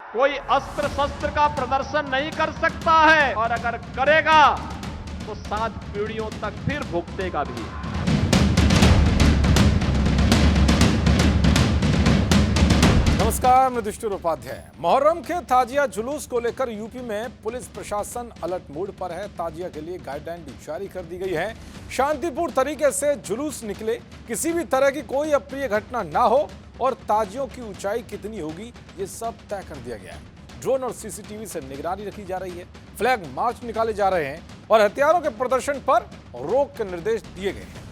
कोई अस्त्र शस्त्र का प्रदर्शन नहीं कर सकता है और अगर करेगा तो 7 पीढ़ियों तक फिर भुगतेगा भी। नमस्कार, मैं दुष्टुर उपाध्याय। मुहर्रम के ताजिया जुलूस को लेकर यूपी में पुलिस प्रशासन अलर्ट मोड पर है। ताजिया के लिए गाइडलाइन भी जारी कर दी गई है। शांतिपूर्ण तरीके से जुलूस निकले, किसी भी तरह की कोई अप्रिय घटना ना हो और ताजियों की ऊंचाई कितनी होगी ये सब तय कर दिया गया है। ड्रोन और सीसीटीवी से निगरानी रखी जा रही है। फ्लैग मार्च निकाले जा रहे हैं और हथियारों के प्रदर्शन पर रोक के निर्देश दिए गए हैं।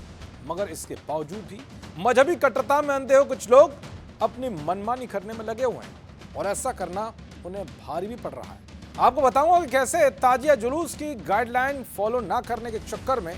मगर इसके बावजूद भी मजहबी कट्टरता में अंधे हो कुछ लोग अपनी मनमानी करने में लगे हुए हैं और ऐसा करना उन्हें भारी भी पड़ रहा है। आपको बताऊंगा कि कैसे ताजिया जुलूस की गाइडलाइन फॉलो ना करने के चक्कर में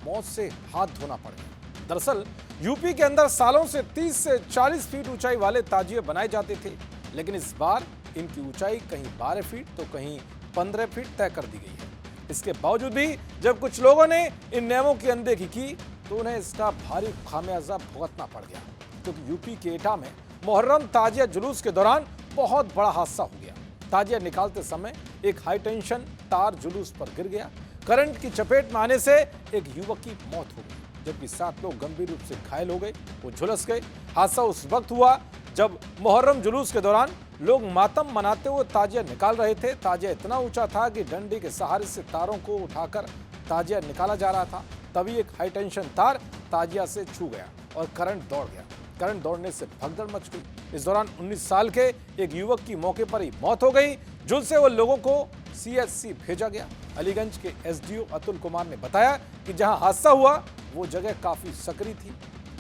मौत से हाथ धोना पड़ गया। दरअसल यूपी के अंदर सालों से 30 से 40 फीट ऊंचाई वाले ताजिए बनाए जाते थे, लेकिन इस बार इनकी ऊंचाई कहीं 12 फीट तो कहीं 15 फीट तय कर दी गई है। इसके बावजूद भी जब कुछ लोगों ने इन नियमों की अनदेखी की तो उन्हें इसका भारी खामियाजा भुगतना पड़ गया, क्योंकि यूपी के एटा में मुहर्रम ताजिया जुलूस के दौरान बहुत बड़ा हादसा हो गया। ताजिया निकालते समय एक हाई टेंशन तार जुलूस पर गिर गया। करंट की चपेट में आने से एक युवक की मौत हो गई, जबकि 7 लोग गंभीर रूप से घायल हो गए, वो झुलस गए। हादसा उस वक्त हुआ जब मुहर्रम जुलूस के दौरान लोग मातम मनाते हुए ताजिया निकाल रहे थे। ताजिया इतना ऊंचा था कि डंडे के सहारे से तारों को उठाकर ताजिया निकाला जा रहा था। तभी एक हाई टेंशन तार ताजिया से छू गया और करंट दौड़ गया। करंट दौड़ने से भगदड़ मच गई। इस दौरान 19 साल के एक युवक की मौके पर ही मौत हो गई, जिससे वो लोगों को सीएचसी भेजा गया। अलीगंज के एसडीओ अतुल कुमार ने बताया कि जहां हादसा हुआ वो जगह काफी सकरी थी।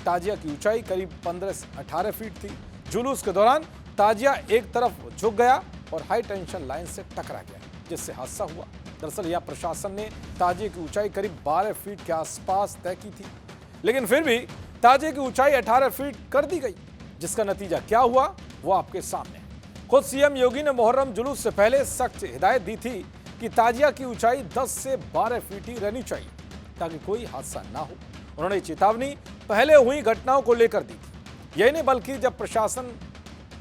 ताजिया की ऊंचाई करीब 15 से 18 फीट थी। जुलूस के दौरान ताजिया एक तरफ झुक गया और हाई टेंशन लाइन से टकरा गया, जिससे हादसा हुआ। दरअसल यहां प्रशासन ने ताजिए की ऊंचाई करीब 12 फीट के आसपास तय की थी, लेकिन फिर भी ताजिए की ऊंचाई 18 फीट कर दी गई, जिसका नतीजा क्या हुआ वो आपके सामने है। खुद सीएम योगी ने मुहर्रम जुलूस से पहले सख्त हिदायत दी थी कि ताजिया की ऊंचाई 10 से 12 फीट ही रहनी चाहिए ताकि कोई हादसा ना हो। उन्होंने चेतावनी पहले हुई घटनाओं को लेकर दी थी। यही नहीं बल्कि जब प्रशासन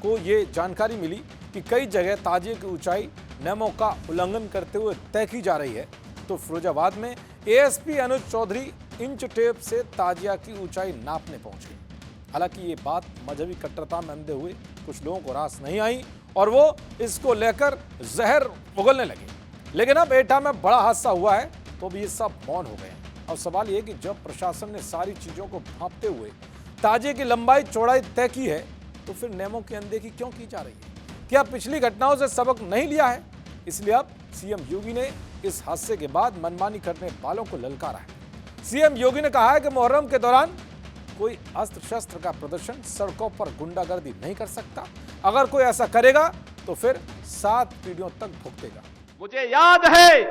को ये जानकारी मिली कि कई जगह ताजिए की ऊंचाई नियमों का उल्लंघन करते हुए तय की जा रही है, तो फिरोजाबाद में एएसपी अनुज चौधरी इंच टेप से ताजिया की ऊंचाई नापने पहुंच गए। हालांकि ये बात मजहबी कट्टरता में अंधे हुए कुछ लोगों को रास नहीं आई और वो इसको लेकर जहर उगलने लगे। लेकिन अब एटा में बड़ा हादसा हुआ है तो भी ये सब मौन हो गए हैं। अब सवाल ये कि जब प्रशासन ने सारी चीजों को भांपते हुए ताजिए की लंबाई चौड़ाई तय की है तो फिर नियमों की अनदेखी क्यों की जा रही है? क्या पिछली घटनाओं से सबक नहीं लिया है? इसलिए अब सीएम योगी ने इस हादसे के बाद मनमानी करने वालों को ललकारा है। सीएम योगी ने कहा है कि मुहर्रम के दौरान कोई अस्त्र शस्त्र का प्रदर्शन सड़कों पर गुंडागर्दी नहीं कर सकता। अगर कोई ऐसा करेगा तो फिर 7 पीढ़ियों तक भुगतेगा। मुझे याद है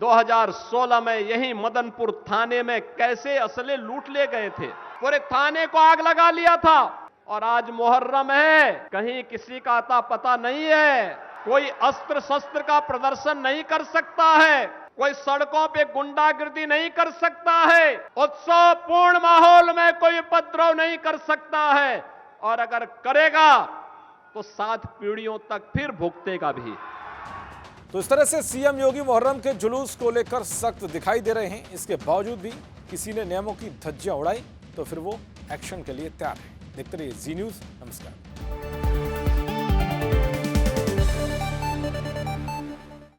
2016 में यही मदनपुर थाने में कैसे असले लूट ले गए थे, पूरे थाने को आग लगा लिया था। और आज मुहर्रम है, कहीं किसी का अता पता नहीं है, कोई अस्त्र शस्त्र का प्रदर्शन नहीं कर सकता है, कोई सड़कों पे गुंडागिर्दी नहीं कर सकता है, उत्सवपूर्ण माहौल में कोई उपद्रव नहीं कर सकता है, और अगर करेगा तो 7 पीढ़ियों तक फिर भुगतेगा भी। तो इस तरह से सीएम योगी मुहर्रम के जुलूस को लेकर सख्त दिखाई दे रहे हैं। इसके बावजूद भी किसी ने नियमों की धज्जियां उड़ाई तो फिर वो एक्शन के लिए तैयार है। देखते रहिए जी न्यूज़। नमस्कार।